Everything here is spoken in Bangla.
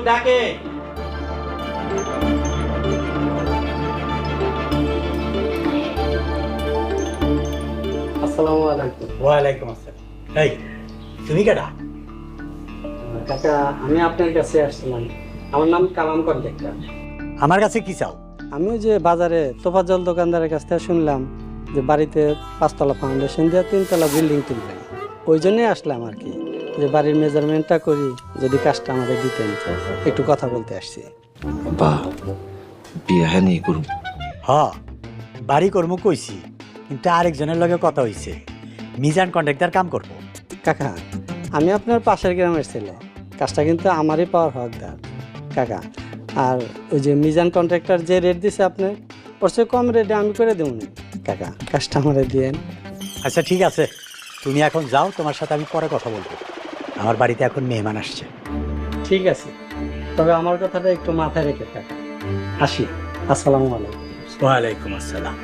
ডাকে। আসসালামু আলাইকুম। ওয়ালাইকুম আসসালাম। এই তুমি কেডা? কাকা, আমি আপনার কাছে আসছিলাম। আমার নাম কালাম কন্ট্রাক্টর। আমার কাছে কি চাও? আমি ওই যে বাজারে তোফাজ্জল দোকানদারের কাছ থেকে শুনলাম যে বাড়িতে 5তলা ফাউন্ডেশন দিয়ে 3তলা বিল্ডিং তুলবেন। ওই জন্যই আসলাম আর কি, যে বাড়ির মেজারমেন্টটা করি, যদি কাজটা আমাদের দিতেন। একটু কথা বলতে আসছি। বা বিয়া হ্যাঁ নিয়ে করুন। হ, বাড়ি কর্ম কইছি, কিন্তু আরেকজনের লগে কথা হইছে, মিজান কন্ট্রাক্টর কাম করব। কাকা, আমি আপনার পাশের গ্রামের ছেলে, কাজটা কিন্তু আমারই পাওয়ার হকদার কাকা। আর ওই যে মিজান কন্ট্রাক্টর যে রেট দিছে আপনি, ওর চেয়ে কম রেটে আমি করে দেবো না কাকা, কাজটা আমারে দিয়েন। আচ্ছা ঠিক আছে, তুমি এখন যাও, তোমার সাথে আমি পরে কথা বলবো। আমার বাড়িতে এখন মেহমান আসছে। ঠিক আছে, তবে আমার কথাটা একটু মাথায় রেখে কাকা। আসি। আসসালামু আলাইকুম। ওয়ালাইকুম আসসালাম।